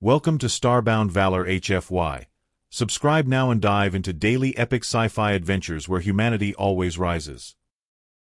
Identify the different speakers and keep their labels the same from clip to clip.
Speaker 1: Welcome to Starbound Valor HFY. Subscribe now and dive into daily epic sci-fi adventures where humanity always rises.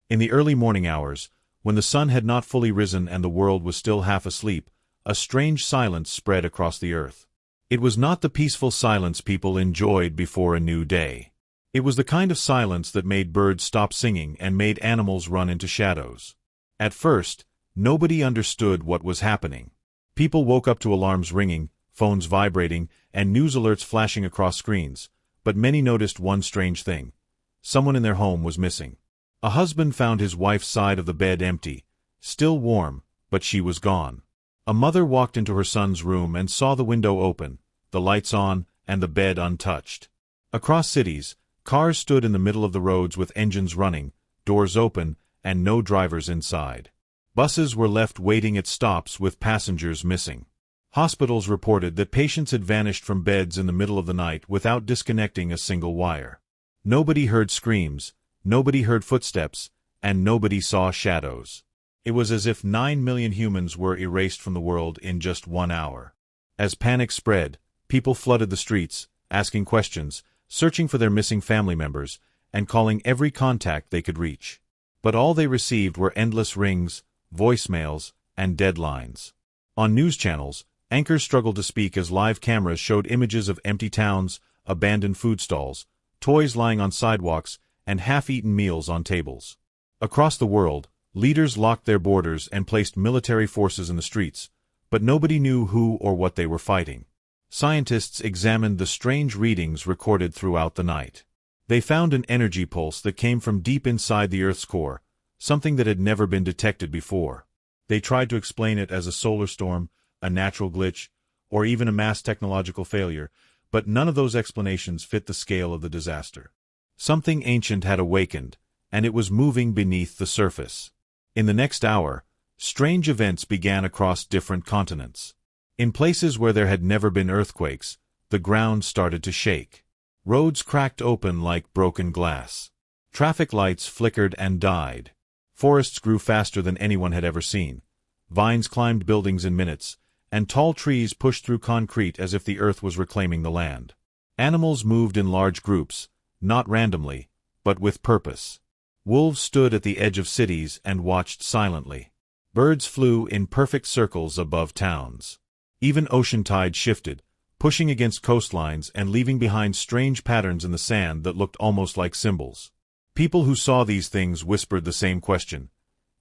Speaker 1: In the early morning hours, when the sun had not fully risen and the world was still half asleep, a strange silence spread across the earth. It was not the peaceful silence people enjoyed before a new day. It was the kind of silence that made birds stop singing and made animals run into shadows. At first, nobody understood what was happening. People woke up to alarms ringing, phones vibrating, and news alerts flashing across screens, but many noticed one strange thing. Someone in their home was missing. A husband found his wife's side of the bed empty, still warm, but she was gone. A mother walked into her son's room and saw the window open, the lights on, and the bed untouched. Across cities, cars stood in the middle of the roads with engines running, doors open, and no drivers inside. Buses were left waiting at stops with passengers missing. Hospitals reported that patients had vanished from beds in the middle of the night without disconnecting a single wire. Nobody heard screams, nobody heard footsteps, and nobody saw shadows. It was as if 9 million humans were erased from the world in just 1 hour. As panic spread, people flooded the streets, asking questions, searching for their missing family members, and calling every contact they could reach. But all they received were endless rings, voicemails, and deadlines. On news channels, anchors struggled to speak as live cameras showed images of empty towns, abandoned food stalls, toys lying on sidewalks, and half-eaten meals on tables. Across the world, leaders locked their borders and placed military forces in the streets, but nobody knew who or what they were fighting. Scientists examined the strange readings recorded throughout the night. They found an energy pulse that came from deep inside the Earth's core, something that had never been detected before. They tried to explain it as a solar storm, a natural glitch, or even a mass technological failure, but none of those explanations fit the scale of the disaster. Something ancient had awakened, and it was moving beneath the surface. In the next hour, strange events began across different continents. In places where there had never been earthquakes, the ground started to shake. Roads cracked open like broken glass. Traffic lights flickered and died. Forests grew faster than anyone had ever seen. Vines climbed buildings in minutes, and tall trees pushed through concrete as if the earth was reclaiming the land. Animals moved in large groups, not randomly, but with purpose. Wolves stood at the edge of cities and watched silently. Birds flew in perfect circles above towns. Even ocean tides shifted, pushing against coastlines and leaving behind strange patterns in the sand that looked almost like symbols. People who saw these things whispered the same question.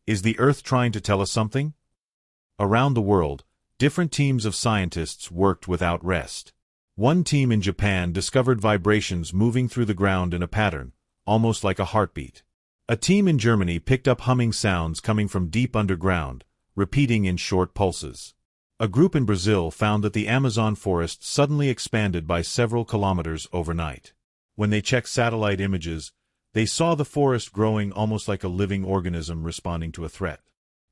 Speaker 1: Is the Earth trying to tell us something? Around the world, different teams of scientists worked without rest. One team in Japan discovered vibrations moving through the ground in a pattern, almost like a heartbeat. A team in Germany picked up humming sounds coming from deep underground, repeating in short pulses. A group in Brazil found that the Amazon forest suddenly expanded by several kilometers overnight. When they checked satellite images, they saw the forest growing almost like a living organism responding to a threat.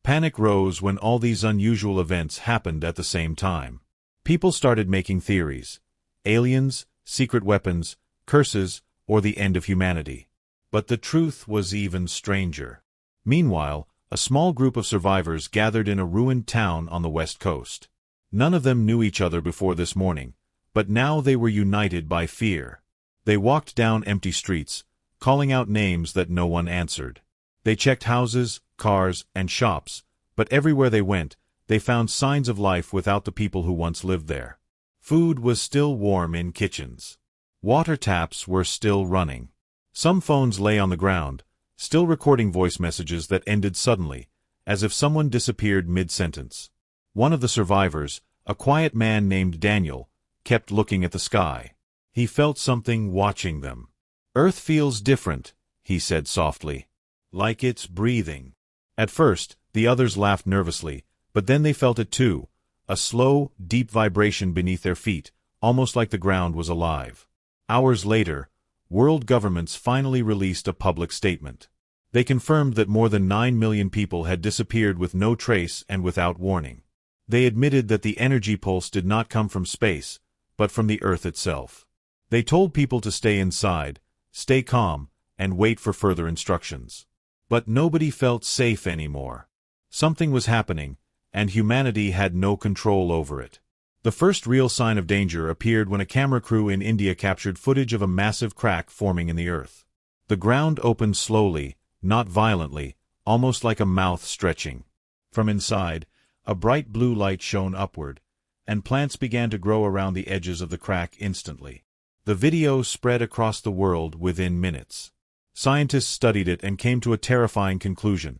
Speaker 1: Panic rose when all these unusual events happened at the same time. People started making theories. Aliens, secret weapons, curses, or the end of humanity. But the truth was even stranger. Meanwhile, a small group of survivors gathered in a ruined town on the west coast. None of them knew each other before this morning, but now they were united by fear. They walked down empty streets, calling out names that no one answered. They checked houses, cars, and shops, but everywhere they went, they found signs of life without the people who once lived there. Food was still warm in kitchens. Water taps were still running. Some phones lay on the ground, still recording voice messages that ended suddenly, as if someone disappeared mid-sentence. One of the survivors, a quiet man named Daniel, kept looking at the sky. He felt something watching them. "Earth feels different," he said softly. "Like it's breathing." At first, the others laughed nervously, but then they felt it too, a slow, deep vibration beneath their feet, almost like the ground was alive. Hours later, world governments finally released a public statement. They confirmed that more than 9 million people had disappeared with no trace and without warning. They admitted that the energy pulse did not come from space, but from the Earth itself. They told people to stay inside, stay calm, and wait for further instructions. But nobody felt safe anymore. Something was happening, and humanity had no control over it. The first real sign of danger appeared when a camera crew in India captured footage of a massive crack forming in the earth. The ground opened slowly, not violently, almost like a mouth stretching. From inside, a bright blue light shone upward, and plants began to grow around the edges of the crack instantly. The video spread across the world within minutes. Scientists studied it and came to a terrifying conclusion.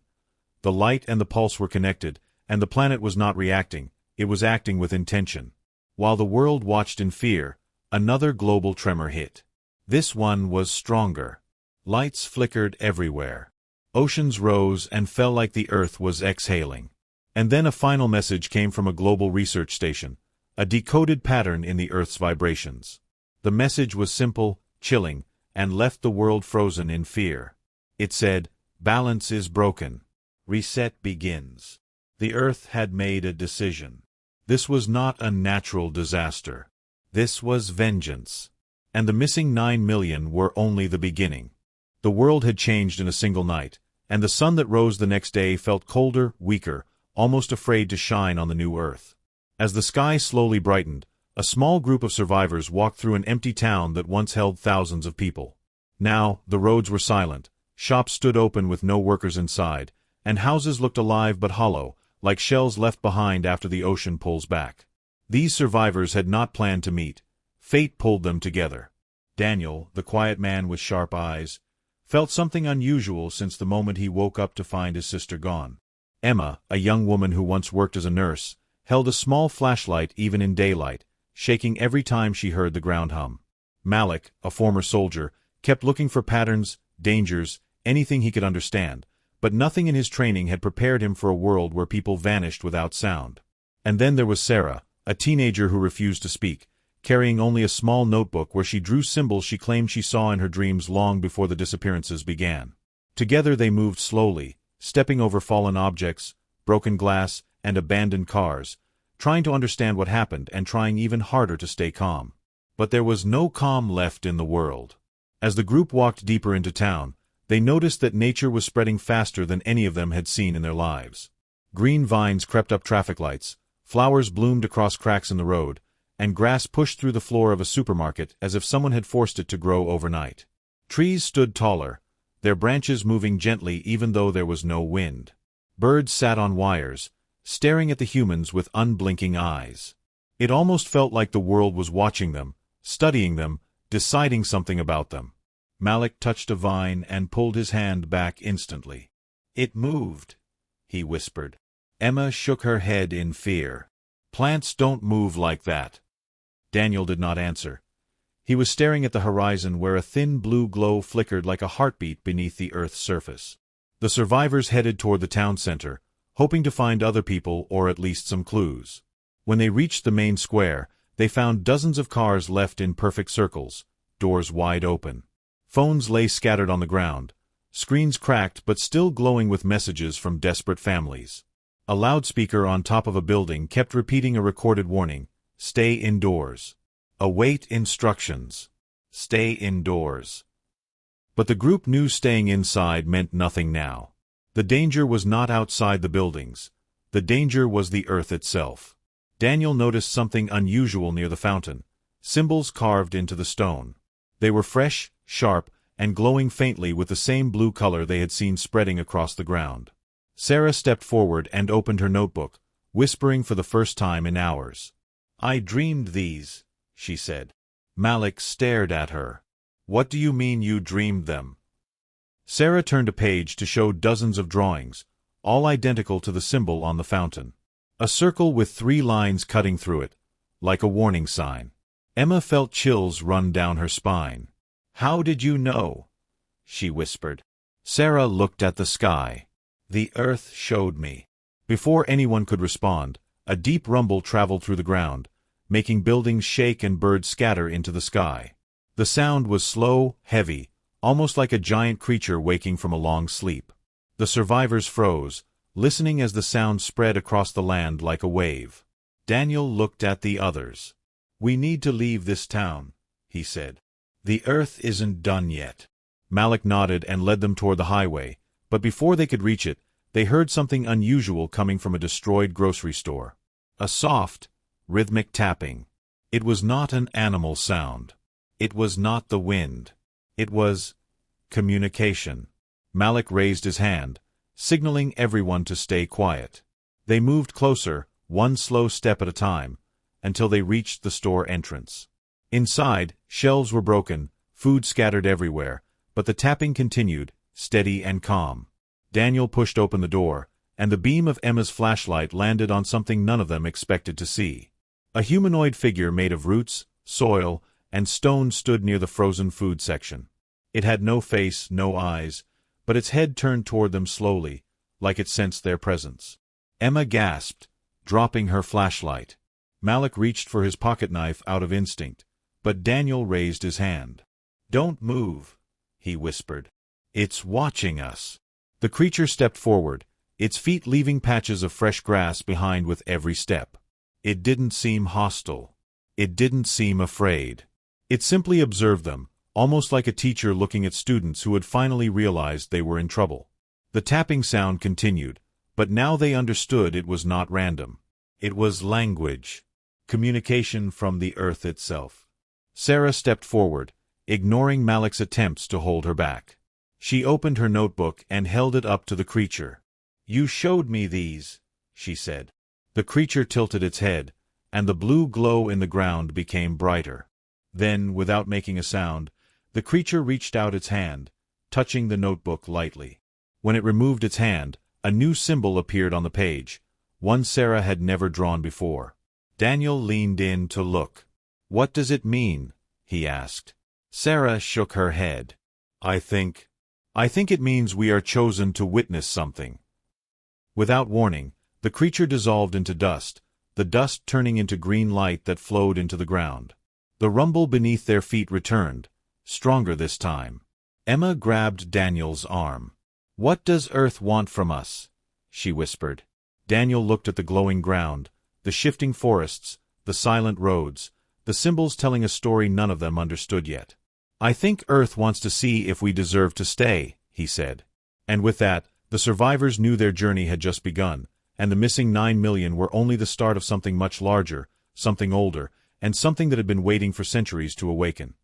Speaker 1: The light and the pulse were connected, and the planet was not reacting, it was acting with intention. While the world watched in fear, another global tremor hit. This one was stronger. Lights flickered everywhere. Oceans rose and fell like the earth was exhaling. And then a final message came from a global research station, a decoded pattern in the Earth's vibrations. The message was simple, chilling, and left the world frozen in fear. It said, "Balance is broken. Reset begins." The Earth had made a decision. This was not a natural disaster. This was vengeance. And the missing 9 million were only the beginning. The world had changed in a single night, and the sun that rose the next day felt colder, weaker, almost afraid to shine on the new Earth. As the sky slowly brightened, a small group of survivors walked through an empty town that once held thousands of people. Now, the roads were silent, shops stood open with no workers inside, and houses looked alive but hollow, like shells left behind after the ocean pulls back. These survivors had not planned to meet. Fate pulled them together. Daniel, the quiet man with sharp eyes, felt something unusual since the moment he woke up to find his sister gone. Emma, a young woman who once worked as a nurse, held a small flashlight even in daylight, shaking every time she heard the ground hum. Malik, a former soldier, kept looking for patterns, dangers, anything he could understand, but nothing in his training had prepared him for a world where people vanished without sound. And then there was Sarah, a teenager who refused to speak, carrying only a small notebook where she drew symbols she claimed she saw in her dreams long before the disappearances began. Together they moved slowly, stepping over fallen objects, broken glass, and abandoned cars, trying to understand what happened and trying even harder to stay calm. But there was no calm left in the world. As the group walked deeper into town, they noticed that nature was spreading faster than any of them had seen in their lives. Green vines crept up traffic lights, flowers bloomed across cracks in the road, and grass pushed through the floor of a supermarket as if someone had forced it to grow overnight. Trees stood taller, their branches moving gently even though there was no wind. Birds sat on wires, staring at the humans with unblinking eyes. It almost felt like the world was watching them, studying them, deciding something about them. Malik touched a vine and pulled his hand back instantly. "It moved," he whispered. Emma shook her head in fear. "Plants don't move like that." Daniel did not answer. He was staring at the horizon where a thin blue glow flickered like a heartbeat beneath the Earth's surface. The survivors headed toward the town center, hoping to find other people or at least some clues. When they reached the main square, they found dozens of cars left in perfect circles, doors wide open. Phones lay scattered on the ground, screens cracked but still glowing with messages from desperate families. A loudspeaker on top of a building kept repeating a recorded warning: "Stay indoors. Await instructions. Stay indoors." But the group knew staying inside meant nothing now. The danger was not outside the buildings. The danger was the Earth itself. Daniel noticed something unusual near the fountain: symbols carved into the stone. They were fresh, sharp, and glowing faintly with the same blue color they had seen spreading across the ground. Sarah stepped forward and opened her notebook, whispering for the first time in hours. "I dreamed these," she said. Malik stared at her. "What do you mean you dreamed them?" Sarah turned a page to show dozens of drawings, all identical to the symbol on the fountain. A circle with 3 lines cutting through it, like a warning sign. Emma felt chills run down her spine. "How did you know?" she whispered. Sarah looked at the sky. "The Earth showed me." Before anyone could respond, a deep rumble traveled through the ground, making buildings shake and birds scatter into the sky. The sound was slow, heavy, almost like a giant creature waking from a long sleep. The survivors froze, listening as the sound spread across the land like a wave. Daniel looked at the others. "We need to leave this town," he said. "The Earth isn't done yet." Malik nodded and led them toward the highway, but before they could reach it, they heard something unusual coming from a destroyed grocery store. A soft, rhythmic tapping. It was not an animal sound. It was not the wind. It was communication. Malik raised his hand, signaling everyone to stay quiet. They moved closer, one slow step at a time, until they reached the store entrance. Inside, shelves were broken, food scattered everywhere, but the tapping continued, steady and calm. Daniel pushed open the door, and the beam of Emma's flashlight landed on something none of them expected to see. A humanoid figure made of roots, soil, and stone stood near the frozen food section. It had no face, no eyes, but its head turned toward them slowly, like it sensed their presence. Emma gasped, dropping her flashlight. Malik reached for his pocketknife out of instinct, but Daniel raised his hand. "Don't move," he whispered. "It's watching us." The creature stepped forward, its feet leaving patches of fresh grass behind with every step. It didn't seem hostile. It didn't seem afraid. It simply observed them, almost like a teacher looking at students who had finally realized they were in trouble. The tapping sound continued, but now they understood it was not random. It was language. Communication from the earth itself. Sarah stepped forward, ignoring Malik's attempts to hold her back. She opened her notebook and held it up to the creature. "You showed me these," she said. The creature tilted its head, and the blue glow in the ground became brighter. Then, without making a sound, the creature reached out its hand, touching the notebook lightly. When it removed its hand, a new symbol appeared on the page, one Sarah had never drawn before. Daniel leaned in to look. "What does it mean?" he asked. Sarah shook her head. I think it means we are chosen to witness something." Without warning, the creature dissolved into dust, the dust turning into green light that flowed into the ground. The rumble beneath their feet returned, stronger this time. Emma grabbed Daniel's arm. "What does Earth want from us?" she whispered. Daniel looked at the glowing ground, the shifting forests, the silent roads, the symbols telling a story none of them understood yet. "I think Earth wants to see if we deserve to stay," he said. And with that, the survivors knew their journey had just begun, and the missing 9 million were only the start of something much larger, something older, and something that had been waiting for centuries to awaken.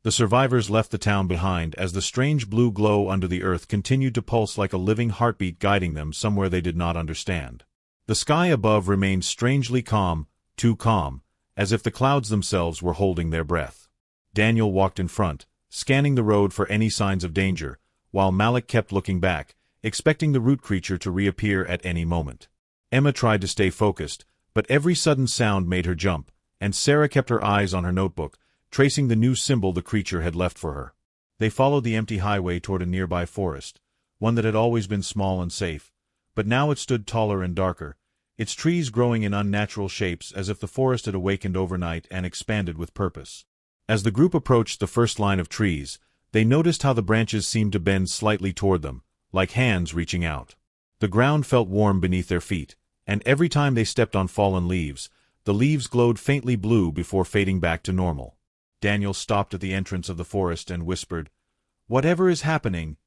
Speaker 1: The survivors left the town behind as the strange blue glow under the earth continued to pulse like a living heartbeat guiding them somewhere they did not understand. The sky above remained strangely calm, too calm, as if the clouds themselves were holding their breath. Daniel walked in front, scanning the road for any signs of danger, while Malik kept looking back, expecting the root creature to reappear at any moment. Emma tried to stay focused, but every sudden sound made her jump, and Sarah kept her eyes on her notebook, tracing the new symbol the creature had left for her. They followed the empty highway toward a nearby forest, one that had always been small and safe, but now it stood taller and darker, its trees growing in unnatural shapes as if the forest had awakened overnight and expanded with purpose. As the group approached the first line of trees, they noticed how the branches seemed to bend slightly toward them, like hands reaching out. The ground felt warm beneath their feet, and every time they stepped on fallen leaves, the leaves glowed faintly blue before fading back to normal. Daniel stopped at the entrance of the forest and whispered, "Whatever is happening,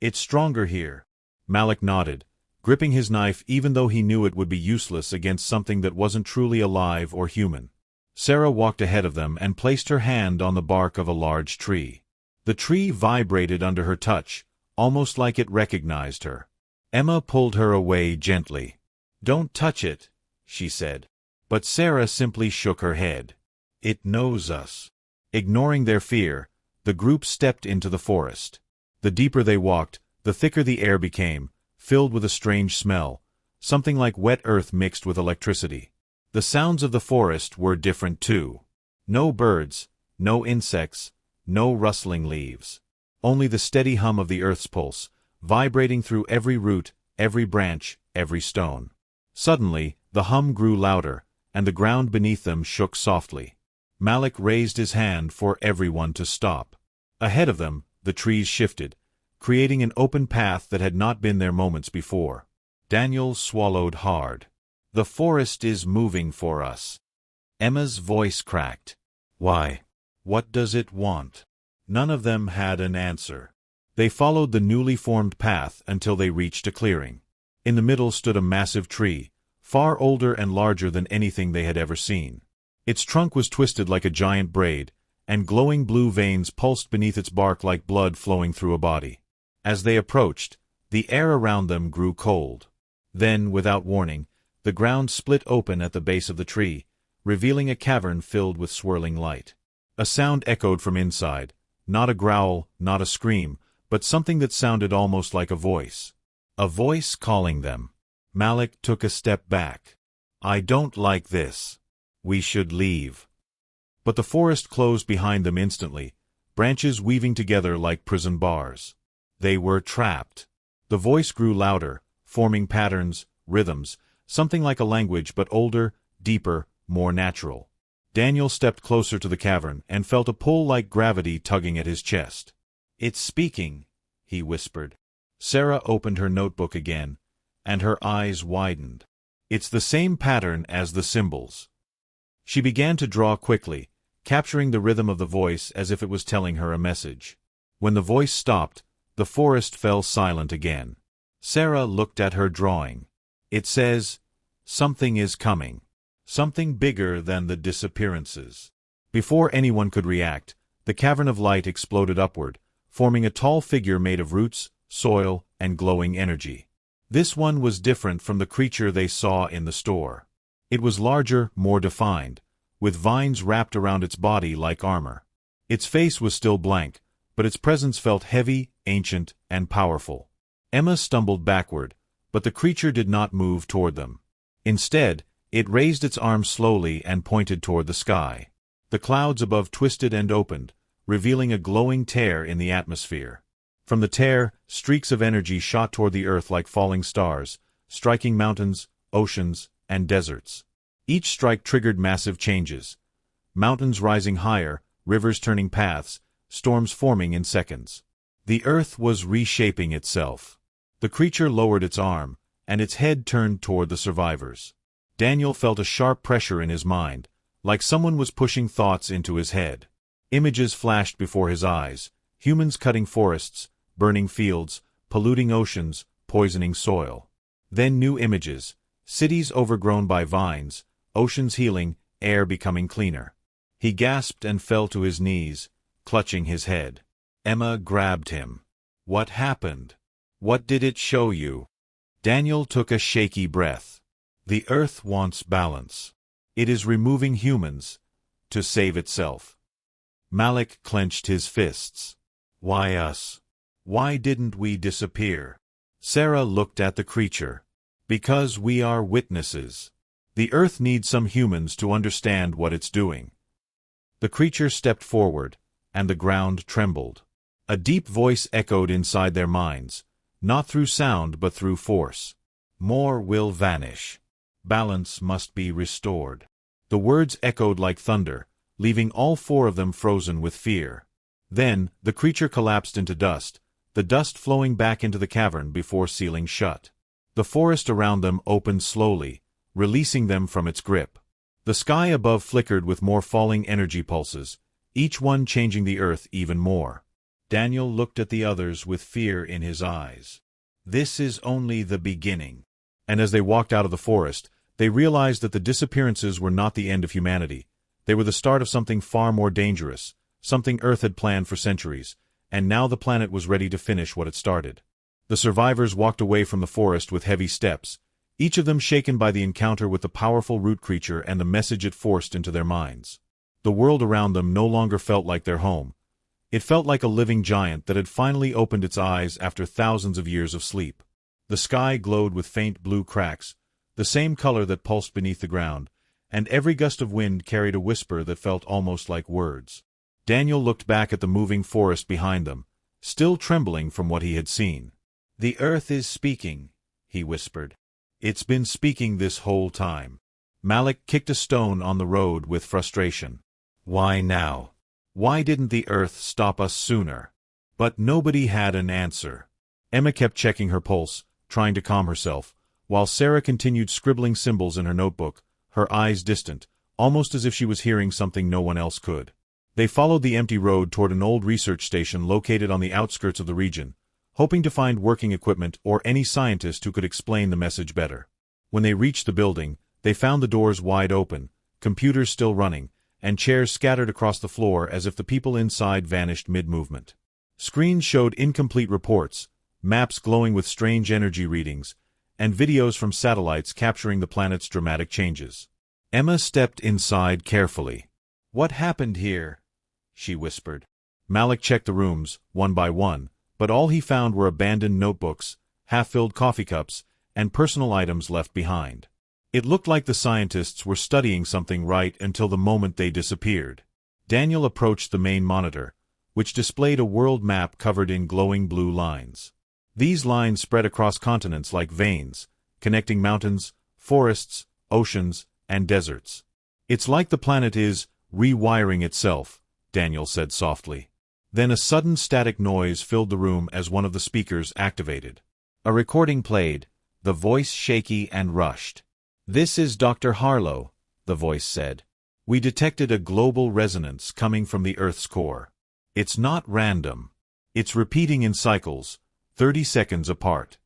Speaker 1: it's stronger here." Malik nodded, gripping his knife even though he knew it would be useless against something that wasn't truly alive or human. Sarah walked ahead of them and placed her hand on the bark of a large tree. The tree vibrated under her touch, almost like it recognized her. Emma pulled her away gently. "Don't touch it," she said. But Sarah simply shook her head. "It knows us." Ignoring their fear, the group stepped into the forest. The deeper they walked, the thicker the air became, filled with a strange smell, something like wet earth mixed with electricity. The sounds of the forest were different too. No birds, no insects, no rustling leaves. Only the steady hum of the earth's pulse, vibrating through every root, every branch, every stone. Suddenly, the hum grew louder, and the ground beneath them shook softly. Malik raised his hand for everyone to stop. Ahead of them, the trees shifted, creating an open path that had not been there moments before. Daniel swallowed hard. "The forest is moving for us." Emma's voice cracked. "Why? What does it want?" None of them had an answer. They followed the newly formed path until they reached a clearing. In the middle stood a massive tree, far older and larger than anything they had ever seen. Its trunk was twisted like a giant braid, and glowing blue veins pulsed beneath its bark like blood flowing through a body. As they approached, the air around them grew cold. Then, without warning, the ground split open at the base of the tree, revealing a cavern filled with swirling light. A sound echoed from inside, not a growl, not a scream, but something that sounded almost like a voice. A voice calling them. Malik took a step back. "I don't like this. We should leave." But the forest closed behind them instantly, branches weaving together like prison bars. They were trapped. The voice grew louder, forming patterns, rhythms, something like a language but older, deeper, more natural. Daniel stepped closer to the cavern and felt a pull like gravity tugging at his chest. "It's speaking," he whispered. Sarah opened her notebook again, and her eyes widened. "It's the same pattern as the symbols." She began to draw quickly, capturing the rhythm of the voice as if it was telling her a message. When the voice stopped, the forest fell silent again. Sarah looked at her drawing. "It says, 'Something is coming. Something bigger than the disappearances.'" Before anyone could react, the cavern of light exploded upward, forming a tall figure made of roots, soil, and glowing energy. This one was different from the creature they saw in the store. It was larger, more defined, with vines wrapped around its body like armor. Its face was still blank, but its presence felt heavy, ancient, and powerful. Emma stumbled backward, but the creature did not move toward them. Instead, it raised its arms slowly and pointed toward the sky. The clouds above twisted and opened, revealing a glowing tear in the atmosphere. From the tear, streaks of energy shot toward the earth like falling stars, striking mountains, oceans, and deserts. Each strike triggered massive changes. Mountains rising higher, rivers turning paths, storms forming in seconds. The earth was reshaping itself. The creature lowered its arm, and its head turned toward the survivors. Daniel felt a sharp pressure in his mind, like someone was pushing thoughts into his head. Images flashed before his eyes, humans cutting forests, burning fields, polluting oceans, poisoning soil. Then new images, cities overgrown by vines, oceans healing, air becoming cleaner. He gasped and fell to his knees, clutching his head. Emma grabbed him. "What happened? What did it show you?" Daniel took a shaky breath. "The earth wants balance. It is removing humans to save itself." Malik clenched his fists. "Why us? Why didn't we disappear?" Sarah looked at the creature. "Because we are witnesses. The earth needs some humans to understand what it's doing." The creature stepped forward, and the ground trembled. A deep voice echoed inside their minds, not through sound but through force. "More will vanish. Balance must be restored." The words echoed like thunder, leaving all four of them frozen with fear. Then, the creature collapsed into dust, the dust flowing back into the cavern before sealing shut. The forest around them opened slowly, releasing them from its grip. The sky above flickered with more falling energy pulses, each one changing the earth even more. Daniel looked at the others with fear in his eyes. "This is only the beginning." And as they walked out of the forest, they realized that the disappearances were not the end of humanity. They were the start of something far more dangerous, something Earth had planned for centuries, and now the planet was ready to finish what it started. The survivors walked away from the forest with heavy steps, each of them shaken by the encounter with the powerful root creature and the message it forced into their minds. The world around them no longer felt like their home. It felt like a living giant that had finally opened its eyes after thousands of years of sleep. The sky glowed with faint blue cracks, the same color that pulsed beneath the ground, and every gust of wind carried a whisper that felt almost like words. Daniel looked back at the moving forest behind them, still trembling from what he had seen. "The earth is speaking," he whispered. "It's been speaking this whole time." Malik kicked a stone on the road with frustration. "Why now? Why didn't the earth stop us sooner?" But nobody had an answer. Emma kept checking her pulse, trying to calm herself, while Sarah continued scribbling symbols in her notebook, her eyes distant, almost as if she was hearing something no one else could. They followed the empty road toward an old research station located on the outskirts of the region, hoping to find working equipment or any scientist who could explain the message better. When they reached the building, they found the doors wide open, computers still running, and chairs scattered across the floor as if the people inside vanished mid-movement. Screens showed incomplete reports, maps glowing with strange energy readings, and videos from satellites capturing the planet's dramatic changes. Emma stepped inside carefully. "What happened here?" she whispered. Malik checked the rooms, one by one, but all he found were abandoned notebooks, half-filled coffee cups, and personal items left behind. It looked like the scientists were studying something right until the moment they disappeared. Daniel approached the main monitor, which displayed a world map covered in glowing blue lines. These lines spread across continents like veins, connecting mountains, forests, oceans, and deserts. "It's like the planet is rewiring itself," Daniel said softly. Then a sudden static noise filled the room as one of the speakers activated. A recording played, the voice shaky and rushed. "This is Dr. Harlow," the voice said. "We detected a global resonance coming from the Earth's core. It's not random. It's repeating in cycles, 30 seconds apart."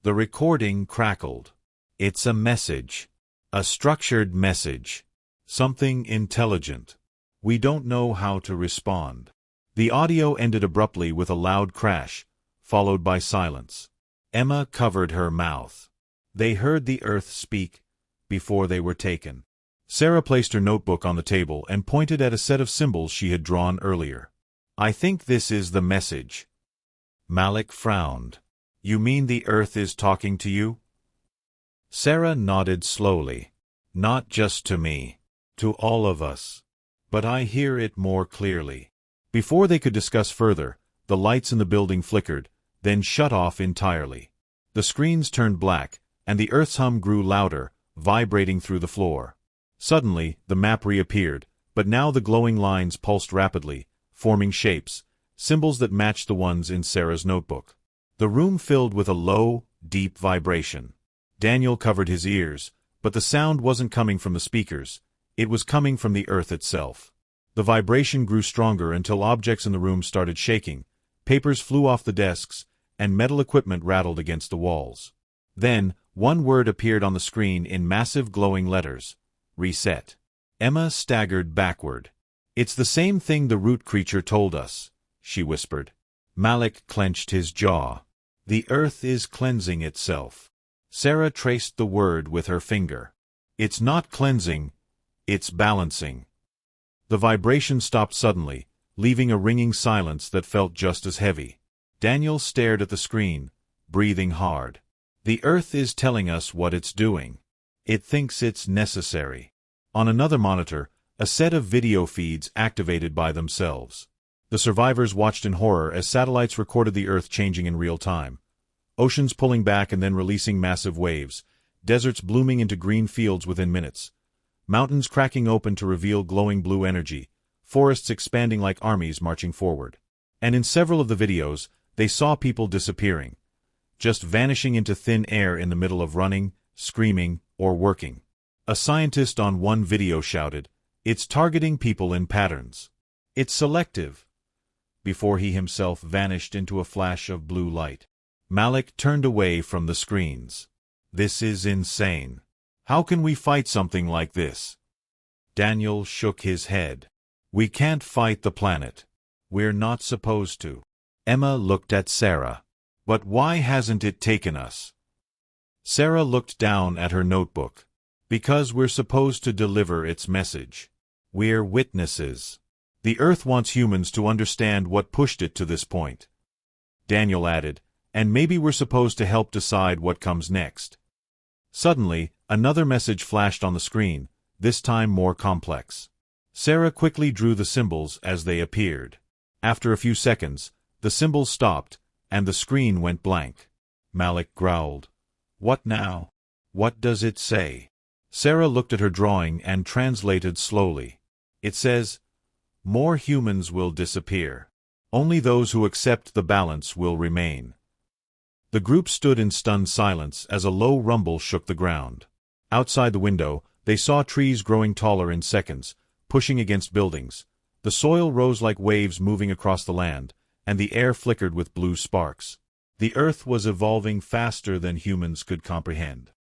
Speaker 1: The recording crackled. "It's a message. A structured message. Something intelligent. We don't know how to respond." The audio ended abruptly with a loud crash, followed by silence. Emma covered her mouth. They heard the Earth speak before they were taken. Sarah placed her notebook on the table and pointed at a set of symbols she had drawn earlier. "I think this is the message." Malik frowned. "You mean the Earth is talking to you?" Sarah nodded slowly. "Not just to me. To all of us. But I hear it more clearly." Before they could discuss further, the lights in the building flickered, then shut off entirely. The screens turned black, and the Earth's hum grew louder, vibrating through the floor. Suddenly, the map reappeared, but now the glowing lines pulsed rapidly, forming shapes, symbols that matched the ones in Sarah's notebook. The room filled with a low, deep vibration. Daniel covered his ears, but the sound wasn't coming from the speakers. It was coming from the Earth itself. The vibration grew stronger until objects in the room started shaking, papers flew off the desks, and metal equipment rattled against the walls. Then, one word appeared on the screen in massive glowing letters. "Reset." Emma staggered backward. "It's the same thing the root creature told us," she whispered. Malik clenched his jaw. "The Earth is cleansing itself." Sarah traced the word with her finger. "It's not cleansing, it's balancing." The vibration stopped suddenly, leaving a ringing silence that felt just as heavy. Daniel stared at the screen, breathing hard. "The Earth is telling us what it's doing. It thinks it's necessary." On another monitor, a set of video feeds activated by themselves. The survivors watched in horror as satellites recorded the Earth changing in real time. Oceans pulling back and then releasing massive waves, deserts blooming into green fields within minutes, mountains cracking open to reveal glowing blue energy, forests expanding like armies marching forward. And in several of the videos, they saw people disappearing, just vanishing into thin air in the middle of running, screaming, or working. A scientist on one video shouted, "It's targeting people in patterns. It's selective," before he himself vanished into a flash of blue light. Malik turned away from the screens. "This is insane. How can we fight something like this?" Daniel shook his head. "We can't fight the planet. We're not supposed to." Emma looked at Sarah. "But why hasn't it taken us?" Sarah looked down at her notebook. "Because we're supposed to deliver its message. We're witnesses. The Earth wants humans to understand what pushed it to this point." Daniel added, "And maybe we're supposed to help decide what comes next." Suddenly, another message flashed on the screen, this time more complex. Sarah quickly drew the symbols as they appeared. After a few seconds, the symbols stopped, and the screen went blank. Malik growled, "What now? What does it say?" Sarah looked at her drawing and translated slowly. "It says, 'More humans will disappear. Only those who accept the balance will remain.'" The group stood in stunned silence as a low rumble shook the ground. Outside the window, they saw trees growing taller in seconds, pushing against buildings. The soil rose like waves moving across the land, and the air flickered with blue sparks. The Earth was evolving faster than humans could comprehend.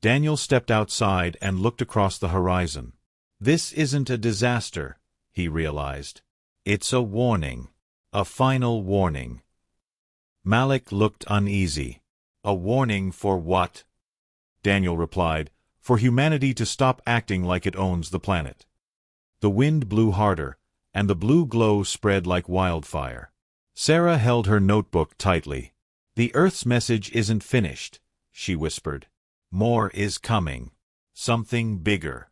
Speaker 1: Daniel stepped outside and looked across the horizon. This isn't a disaster, he realized. It's a warning. A final warning. Malik looked uneasy. A warning for what? Daniel replied, for humanity to stop acting like it owns the planet. The wind blew harder, and the blue glow spread like wildfire. Sarah held her notebook tightly. The Earth's message isn't finished, she whispered. More is coming. Something bigger.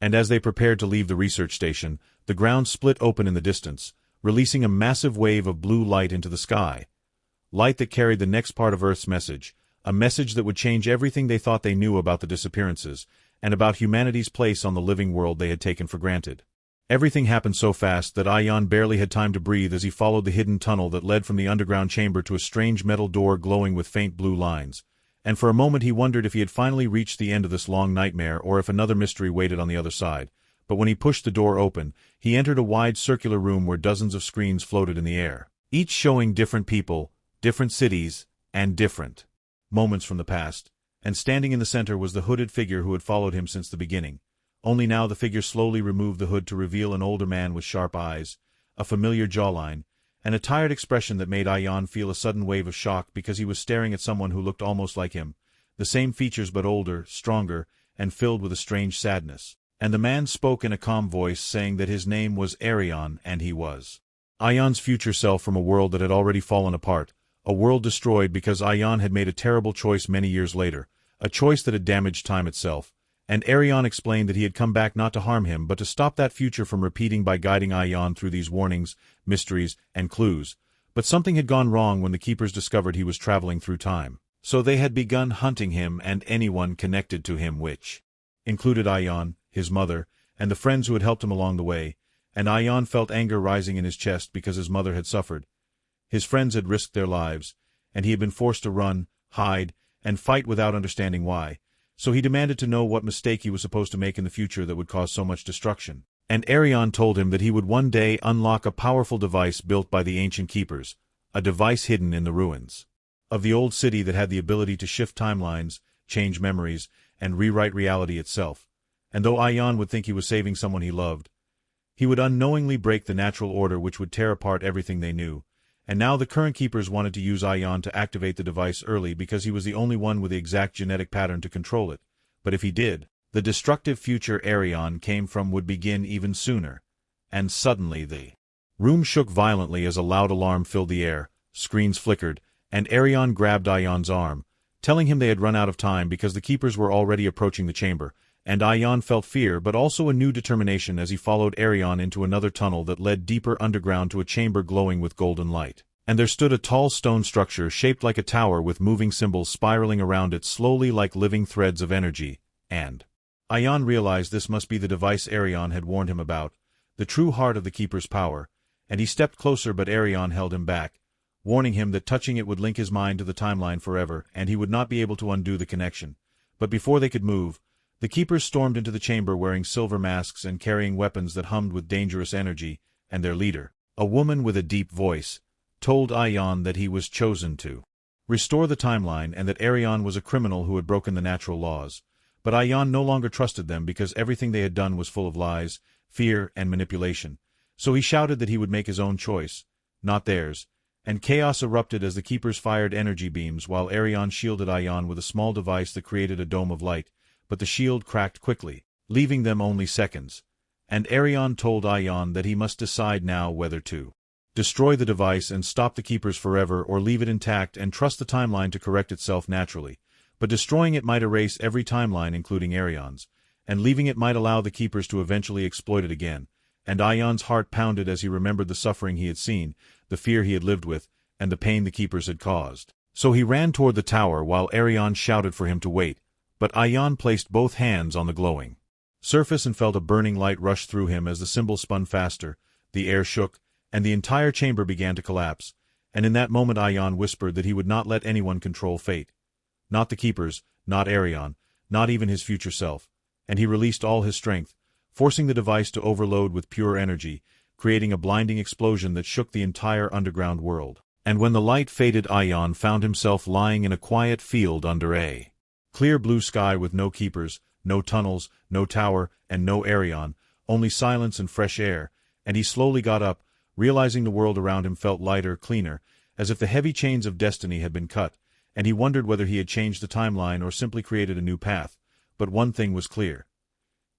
Speaker 1: And as they prepared to leave the research station, the ground split open in the distance, releasing a massive wave of blue light into the sky. Light that carried the next part of Earth's message, a message that would change everything they thought they knew about the disappearances, and about humanity's place on the living world they had taken for granted. Everything happened so fast that Ayan barely had time to breathe as he followed the hidden tunnel that led from the underground chamber to a strange metal door glowing with faint blue lines. And for a moment he wondered if he had finally reached the end of this long nightmare or if another mystery waited on the other side. But when he pushed the door open, he entered a wide circular room where dozens of screens floated in the air, each showing different people, different cities, and different moments from the past. And standing in the center was the hooded figure who had followed him since the beginning. Only now the figure slowly removed the hood to reveal an older man with sharp eyes, a familiar jawline, and a tired expression that made Ayan feel a sudden wave of shock because he was staring at someone who looked almost like him, the same features but older, stronger, and filled with a strange sadness. And the man spoke in a calm voice saying that his name was Arion and he was Ayan's future self from a world that had already fallen apart, a world destroyed because Ayan had made a terrible choice many years later, a choice that had damaged time itself. And Arion explained that he had come back not to harm him but to stop that future from repeating by guiding Ayan through these warnings, mysteries, and clues. But something had gone wrong when the Keepers discovered he was traveling through time. So they had begun hunting him and anyone connected to him, which included Ayan, his mother, and the friends who had helped him along the way. And Ayan felt anger rising in his chest because his mother had suffered. His friends had risked their lives, and he had been forced to run, hide, and fight without understanding why. So he demanded to know what mistake he was supposed to make in the future that would cause so much destruction. And Arion told him that he would one day unlock a powerful device built by the ancient Keepers, a device hidden in the ruins of the old city that had the ability to shift timelines, change memories, and rewrite reality itself. And though Ayan would think he was saving someone he loved, he would unknowingly break the natural order which would tear apart everything they knew. And now the current Keepers wanted to use Ayan to activate the device early because he was the only one with the exact genetic pattern to control it. But if he did, the destructive future Arion came from would begin even sooner. And suddenly the room shook violently as a loud alarm filled the air, screens flickered, and Arion grabbed Ayan's arm, telling him they had run out of time because the Keepers were already approaching the chamber. And Ayan felt fear but also a new determination as he followed Arion into another tunnel that led deeper underground to a chamber glowing with golden light. And there stood a tall stone structure shaped like a tower with moving symbols spiraling around it slowly like living threads of energy. And Ayan realized this must be the device Arion had warned him about, the true heart of the Keeper's power. And he stepped closer but Arion held him back, warning him that touching it would link his mind to the timeline forever and he would not be able to undo the connection. But before they could move, the Keepers stormed into the chamber wearing silver masks and carrying weapons that hummed with dangerous energy, and their leader, a woman with a deep voice, told Ayan that he was chosen to restore the timeline and that Arion was a criminal who had broken the natural laws. But Ayan no longer trusted them because everything they had done was full of lies, fear, and manipulation. So he shouted that he would make his own choice, not theirs, and chaos erupted as the Keepers fired energy beams while Arion shielded Ayan with a small device that created a dome of light. But the shield cracked quickly, leaving them only seconds. And Arion told Ayan that he must decide now whether to destroy the device and stop the Keepers forever or leave it intact and trust the timeline to correct itself naturally. But destroying it might erase every timeline including Arion's, and leaving it might allow the Keepers to eventually exploit it again. And Ayan's heart pounded as he remembered the suffering he had seen, the fear he had lived with, and the pain the Keepers had caused. So he ran toward the tower while Arion shouted for him to wait. But Ayan placed both hands on the glowing surface and felt a burning light rush through him as the symbol spun faster, the air shook, and the entire chamber began to collapse. And in that moment Ayan whispered that he would not let anyone control fate. Not the Keepers, not Arion, not even his future self. And he released all his strength, forcing the device to overload with pure energy, creating a blinding explosion that shook the entire underground world. And when the light faded, Ayan found himself lying in a quiet field under a Clear blue sky with no keepers, no tunnels, no tower, and no Arion, only silence and fresh air, and he slowly got up, realizing the world around him felt lighter, cleaner, as if the heavy chains of destiny had been cut, and he wondered whether he had changed the timeline or simply created a new path. But one thing was clear.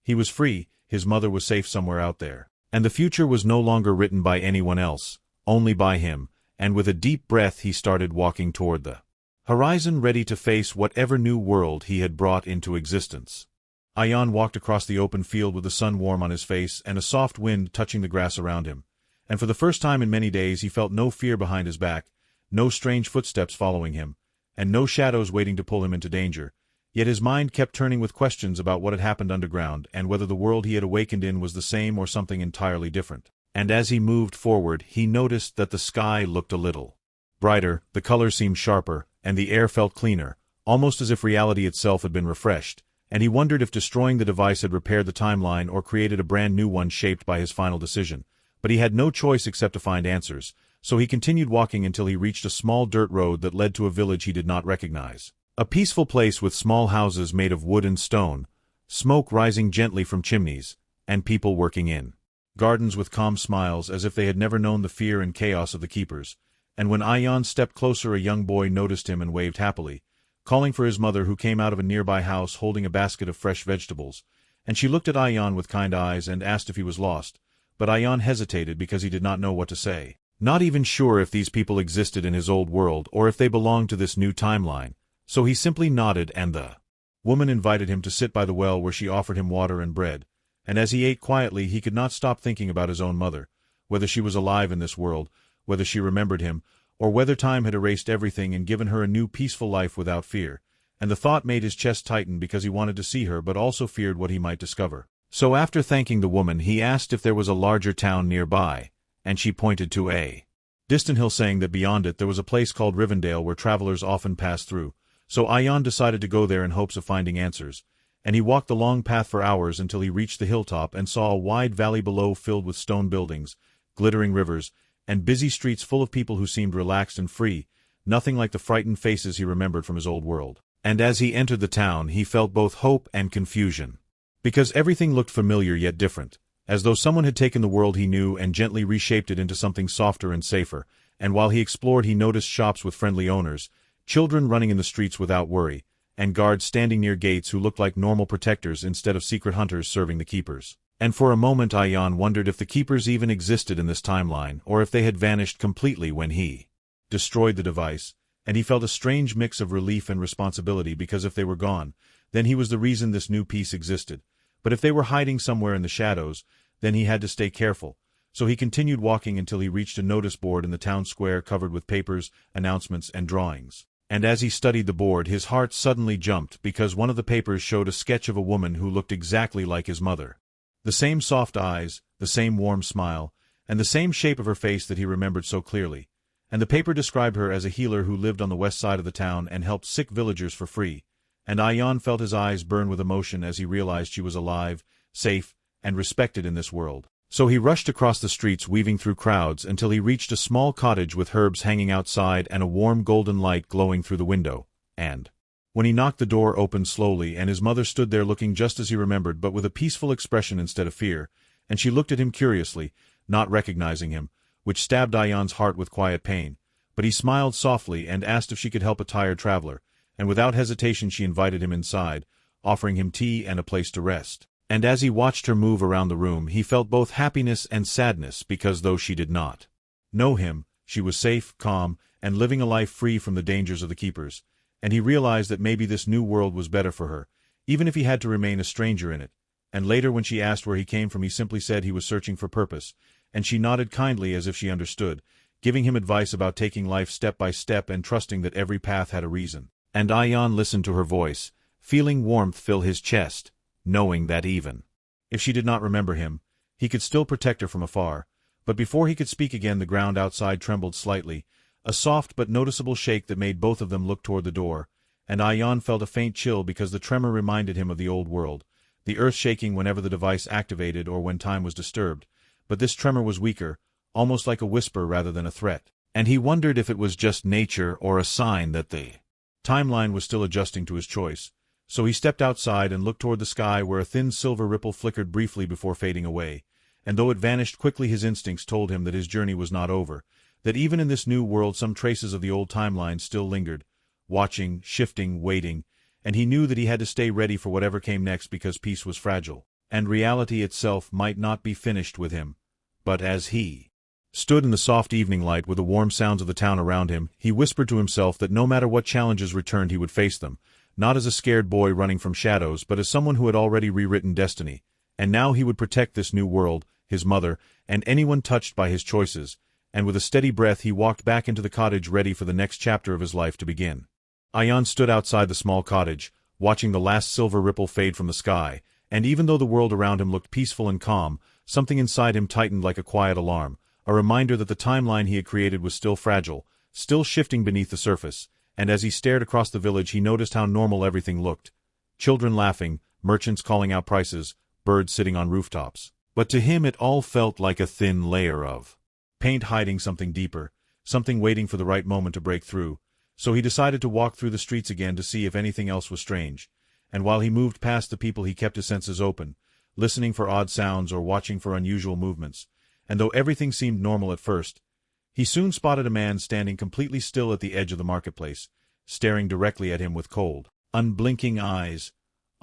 Speaker 1: He was free, his mother was safe somewhere out there. And the future was no longer written by anyone else, only by him, and with a deep breath he started walking toward the horizon, ready to face whatever new world he had brought into existence. Ion walked across the open field with the sun warm on his face and a soft wind touching the grass around him, and for the first time in many days he felt no fear behind his back, no strange footsteps following him, and no shadows waiting to pull him into danger. Yet his mind kept turning with questions about what had happened underground and whether the world he had awakened in was the same or something entirely different. And as he moved forward, he noticed that the sky looked a little brighter, the colors seemed sharper, and the air felt cleaner, almost as if reality itself had been refreshed, and he wondered if destroying the device had repaired the timeline or created a brand new one shaped by his final decision. But he had no choice except to find answers, so he continued walking until he reached a small dirt road that led to a village he did not recognize. A peaceful place with small houses made of wood and stone, smoke rising gently from chimneys, and people working in gardens with calm smiles as if they had never known the fear and chaos of the keepers. And when Ion stepped closer, a young boy noticed him and waved happily, calling for his mother, who came out of a nearby house holding a basket of fresh vegetables, and she looked at Ion with kind eyes and asked if he was lost, but Ion hesitated because he did not know what to say, not even sure if these people existed in his old world or if they belonged to this new timeline. So he simply nodded, and the woman invited him to sit by the well where she offered him water and bread, and as he ate quietly he could not stop thinking about his own mother, whether she was alive in this world, whether she remembered him, or whether time had erased everything and given her a new peaceful life without fear, and the thought made his chest tighten because he wanted to see her but also feared what he might discover. So after thanking the woman he asked if there was a larger town nearby, and she pointed to a distant hill, saying that beyond it there was a place called Rivendell where travelers often passed through. So Ion decided to go there in hopes of finding answers, and he walked the long path for hours until he reached the hilltop and saw a wide valley below filled with stone buildings, glittering rivers, and busy streets full of people who seemed relaxed and free, nothing like the frightened faces he remembered from his old world. And as he entered the town he felt both hope and confusion, because everything looked familiar yet different, as though someone had taken the world he knew and gently reshaped it into something softer and safer. And while he explored he noticed shops with friendly owners, children running in the streets without worry, and guards standing near gates who looked like normal protectors instead of secret hunters serving the keepers. And for a moment Ion wondered if the keepers even existed in this timeline, or if they had vanished completely when he destroyed the device, and he felt a strange mix of relief and responsibility because if they were gone, then he was the reason this new piece existed. But if they were hiding somewhere in the shadows, then he had to stay careful. So he continued walking until he reached a notice board in the town square covered with papers, announcements, and drawings. And as he studied the board his heart suddenly jumped because one of the papers showed a sketch of a woman who looked exactly like his mother. The same soft eyes, the same warm smile, and the same shape of her face that he remembered so clearly. And the paper described her as a healer who lived on the west side of the town and helped sick villagers for free. And Ion felt his eyes burn with emotion as he realized she was alive, safe, and respected in this world. So he rushed across the streets, weaving through crowds until he reached a small cottage with herbs hanging outside and a warm golden light glowing through the window. And when he knocked, the door opened slowly and his mother stood there looking just as he remembered, but with a peaceful expression instead of fear, and she looked at him curiously, not recognizing him, which stabbed Ion's heart with quiet pain. But he smiled softly and asked if she could help a tired traveler, and without hesitation she invited him inside, offering him tea and a place to rest. And as he watched her move around the room he felt both happiness and sadness because though she did not know him, she was safe, calm, and living a life free from the dangers of the keepers, and he realized that maybe this new world was better for her, even if he had to remain a stranger in it. And later when she asked where he came from he simply said he was searching for purpose, and she nodded kindly as if she understood, giving him advice about taking life step by step and trusting that every path had a reason. And Ion listened to her voice, feeling warmth fill his chest, knowing that even if she did not remember him, he could still protect her from afar. But before he could speak again the ground outside trembled slightly, a soft but noticeable shake that made both of them look toward the door, and Ion felt a faint chill because the tremor reminded him of the old world, the earth shaking whenever the device activated or when time was disturbed. But this tremor was weaker, almost like a whisper rather than a threat, and he wondered if it was just nature or a sign that the timeline was still adjusting to his choice. So he stepped outside and looked toward the sky where a thin silver ripple flickered briefly before fading away, and though it vanished quickly his instincts told him that his journey was not over, that even in this new world some traces of the old timeline still lingered, watching, shifting, waiting, and he knew that he had to stay ready for whatever came next because peace was fragile, and reality itself might not be finished with him. But as he stood in the soft evening light with the warm sounds of the town around him, he whispered to himself that no matter what challenges returned he would face them, not as a scared boy running from shadows but as someone who had already rewritten destiny, and now he would protect this new world, his mother, and anyone touched by his choices, and with a steady breath he walked back into the cottage ready for the next chapter of his life to begin. Ion stood outside the small cottage, watching the last silver ripple fade from the sky, and even though the world around him looked peaceful and calm, something inside him tightened like a quiet alarm, a reminder that the timeline he had created was still fragile, still shifting beneath the surface, and as he stared across the village he noticed how normal everything looked. Children laughing, merchants calling out prices, birds sitting on rooftops. But to him it all felt like a thin layer of paint hiding something deeper, something waiting for the right moment to break through. So he decided to walk through the streets again to see if anything else was strange, and while he moved past the people he kept his senses open, listening for odd sounds or watching for unusual movements, and though everything seemed normal at first, he soon spotted a man standing completely still at the edge of the marketplace, staring directly at him with cold, unblinking eyes,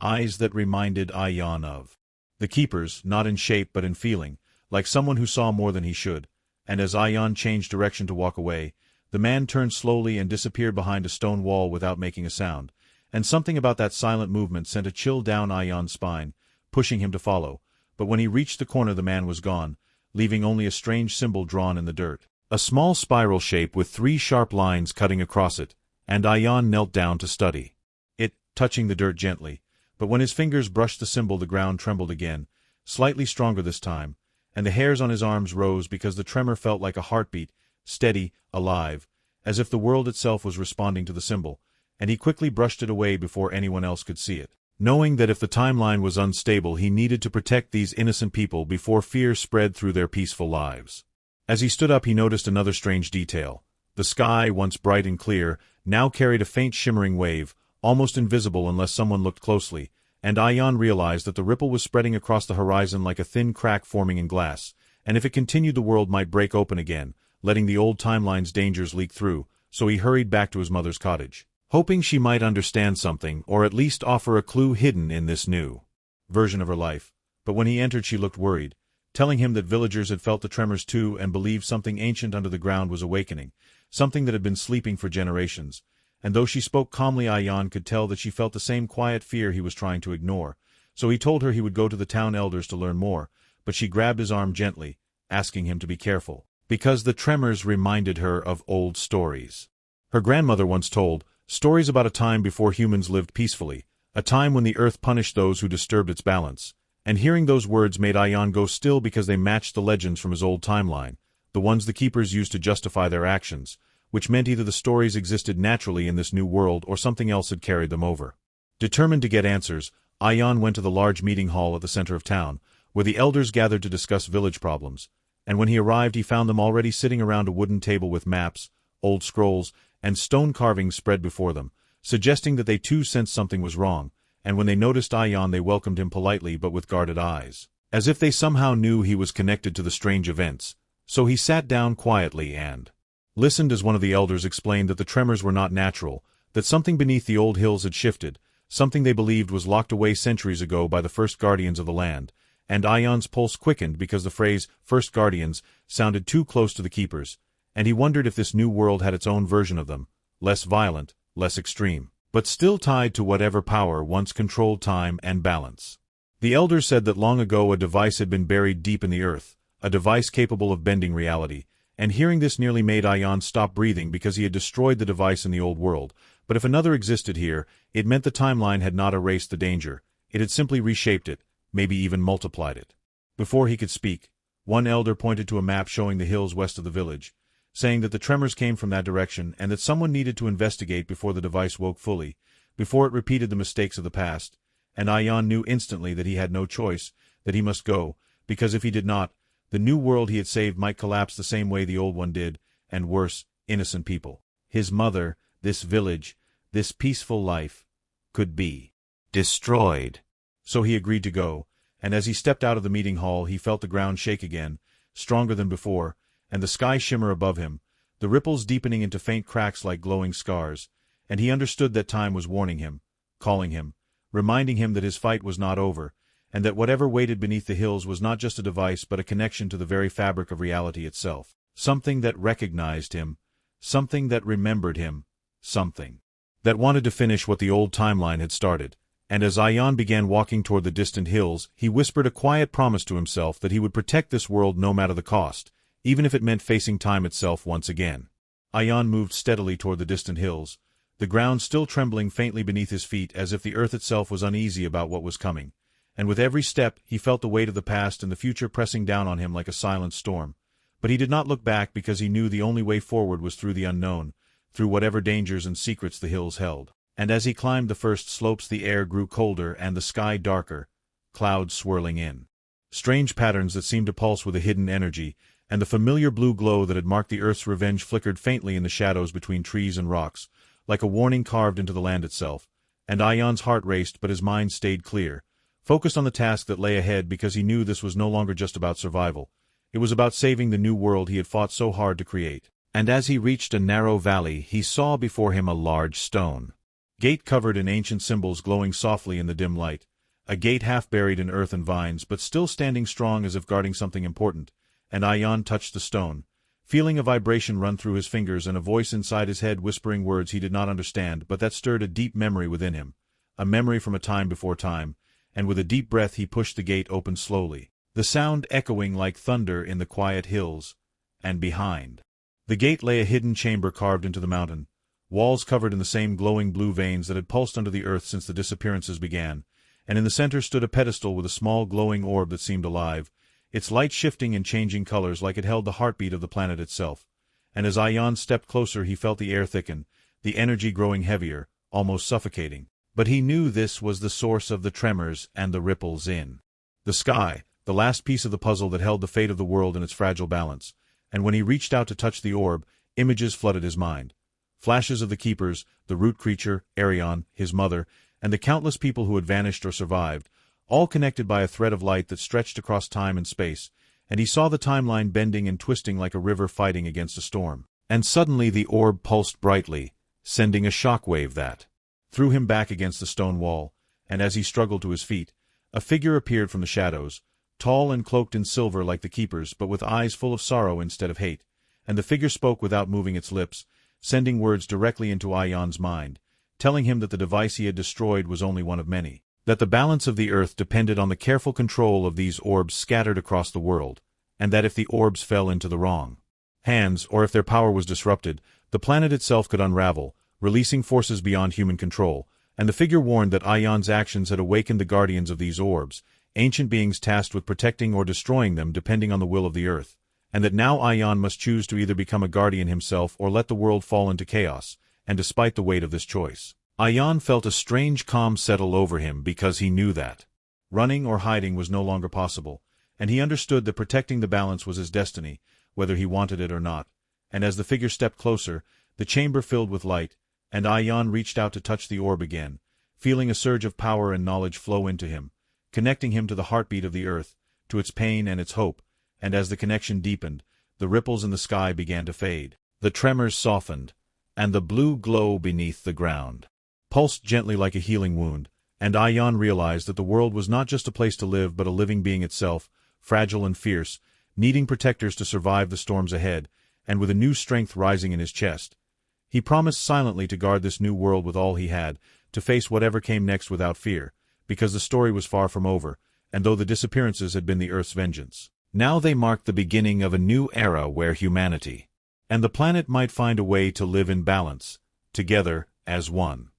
Speaker 1: eyes that reminded Ion of the keeper's, not in shape but in feeling, like someone who saw more than he should, and as Ion changed direction to walk away, the man turned slowly and disappeared behind a stone wall without making a sound, and something about that silent movement sent a chill down Ion's spine, pushing him to follow, but when he reached the corner the man was gone, leaving only a strange symbol drawn in the dirt. A small spiral shape with 3 sharp lines cutting across it, and Ion knelt down to study it, touching the dirt gently, but when his fingers brushed the symbol the ground trembled again, slightly stronger this time, and the hairs on his arms rose because the tremor felt like a heartbeat, steady, alive, as if the world itself was responding to the symbol, and he quickly brushed it away before anyone else could see it, knowing that if the timeline was unstable he needed to protect these innocent people before fear spread through their peaceful lives. As he stood up he noticed another strange detail. The sky, once bright and clear, now carried a faint shimmering wave, almost invisible unless someone looked closely, and Ion realized that the ripple was spreading across the horizon like a thin crack forming in glass, and if it continued the world might break open again, letting the old timeline's dangers leak through, so he hurried back to his mother's cottage, hoping she might understand something or at least offer a clue hidden in this new version of her life. But when he entered she looked worried, telling him that villagers had felt the tremors too and believed something ancient under the ground was awakening, something that had been sleeping for generations, and though she spoke calmly Ion could tell that she felt the same quiet fear he was trying to ignore, so he told her he would go to the town elders to learn more, but she grabbed his arm gently, asking him to be careful, because the tremors reminded her of old stories. Her grandmother once told stories about a time before humans lived peacefully, a time when the earth punished those who disturbed its balance, and hearing those words made Ion go still because they matched the legends from his old timeline, the ones the keepers used to justify their actions, which meant either the stories existed naturally in this new world or something else had carried them over. Determined to get answers, Ion went to the large meeting hall at the center of town, where the elders gathered to discuss village problems, and when he arrived he found them already sitting around a wooden table with maps, old scrolls, and stone carvings spread before them, suggesting that they too sensed something was wrong, and when they noticed Ion they welcomed him politely but with guarded eyes, as if they somehow knew he was connected to the strange events. So he sat down quietly and listened as one of the elders explained that the tremors were not natural, that something beneath the old hills had shifted, something they believed was locked away centuries ago by the first guardians of the land, and Ion's pulse quickened because the phrase, first guardians, sounded too close to the keepers, and he wondered if this new world had its own version of them, less violent, less extreme, but still tied to whatever power once controlled time and balance. The elders said that long ago a device had been buried deep in the earth, a device capable of bending reality, and hearing this nearly made Ion stop breathing because he had destroyed the device in the old world, but if another existed here, it meant the timeline had not erased the danger, it had simply reshaped it, maybe even multiplied it. Before he could speak, one elder pointed to a map showing the hills west of the village, saying that the tremors came from that direction and that someone needed to investigate before the device woke fully, before it repeated the mistakes of the past, and Ion knew instantly that he had no choice, that he must go, because if he did not, the new world he had saved might collapse the same way the old one did, and worse, innocent people. His mother, this village, this peaceful life, could be
Speaker 2: destroyed.
Speaker 1: So he agreed to go, and as he stepped out of the meeting hall he felt the ground shake again, stronger than before, and the sky shimmer above him, the ripples deepening into faint cracks like glowing scars, and he understood that time was warning him, calling him, reminding him that his fight was not over, and that whatever waited beneath the hills was not just a device but a connection to the very fabric of reality itself. Something that recognized him, something that remembered him, something that wanted to finish what the old timeline had started. And as Ion began walking toward the distant hills, he whispered a quiet promise to himself that he would protect this world no matter the cost, even if it meant facing time itself once again. Ion moved steadily toward the distant hills, the ground still trembling faintly beneath his feet as if the earth itself was uneasy about what was coming. And with every step he felt the weight of the past and the future pressing down on him like a silent storm. But he did not look back because he knew the only way forward was through the unknown, through whatever dangers and secrets the hills held. And as he climbed the first slopes the air grew colder and the sky darker, clouds swirling in. Strange patterns that seemed to pulse with a hidden energy, and the familiar blue glow that had marked the Earth's revenge flickered faintly in the shadows between trees and rocks, like a warning carved into the land itself. And Ion's heart raced but his mind stayed clear, focused on the task that lay ahead because he knew this was no longer just about survival. It was about saving the new world he had fought so hard to create. And as he reached a narrow valley, he saw before him a large stone gate covered in ancient symbols glowing softly in the dim light, a gate half buried in earth and vines but still standing strong as if guarding something important. And Ion touched the stone, feeling a vibration run through his fingers and a voice inside his head whispering words he did not understand but that stirred a deep memory within him, a memory from a time before time, and with a deep breath he pushed the gate open slowly, the sound echoing like thunder in the quiet hills. And behind the gate lay a hidden chamber carved into the mountain, walls covered in the same glowing blue veins that had pulsed under the earth since the disappearances began, and in the center stood a pedestal with a small glowing orb that seemed alive, its light shifting and changing colors like it held the heartbeat of the planet itself. And as Ion stepped closer he felt the air thicken, the energy growing heavier, almost suffocating. But he knew this was the source of the tremors and the ripples in the sky, the last piece of the puzzle that held the fate of the world in its fragile balance. And when he reached out to touch the orb, images flooded his mind. Flashes of the Keepers, the root creature, Arion, his mother, and the countless people who had vanished or survived, all connected by a thread of light that stretched across time and space, and he saw the timeline bending and twisting like a river fighting against a storm. And suddenly the orb pulsed brightly, sending a shockwave that threw him back against the stone wall, and as he struggled to his feet, a figure appeared from the shadows, tall and cloaked in silver like the Keepers but with eyes full of sorrow instead of hate, and the figure spoke without moving its lips, sending words directly into Ion's mind, telling him that the device he had destroyed was only one of many, that the balance of the earth depended on the careful control of these orbs scattered across the world, and that if the orbs fell into the wrong hands, or if their power was disrupted, the planet itself could unravel, releasing forces beyond human control. And the figure warned that Ion's actions had awakened the guardians of these orbs, ancient beings tasked with protecting or destroying them depending on the will of the earth, and that now Ion must choose to either become a guardian himself or let the world fall into chaos. And despite the weight of this choice, Ion felt a strange calm settle over him because he knew that running or hiding was no longer possible, and he understood that protecting the balance was his destiny, whether he wanted it or not. And as the figure stepped closer, the chamber filled with light, and Ion reached out to touch the orb again, feeling a surge of power and knowledge flow into him, connecting him to the heartbeat of the earth, to its pain and its hope. And as the connection deepened, the ripples in the sky began to fade, the tremors softened, and the blue glow beneath the ground pulsed gently like a healing wound, and Ion realized that the world was not just a place to live but a living being itself, fragile and fierce, needing protectors to survive the storms ahead. And with a new strength rising in his chest, he promised silently to guard this new world with all he had, to face whatever came next without fear, because the story was far from over, and though the disappearances had been the Earth's vengeance, now they marked the beginning of a new era where humanity and the planet might find a way to live in balance, together as one.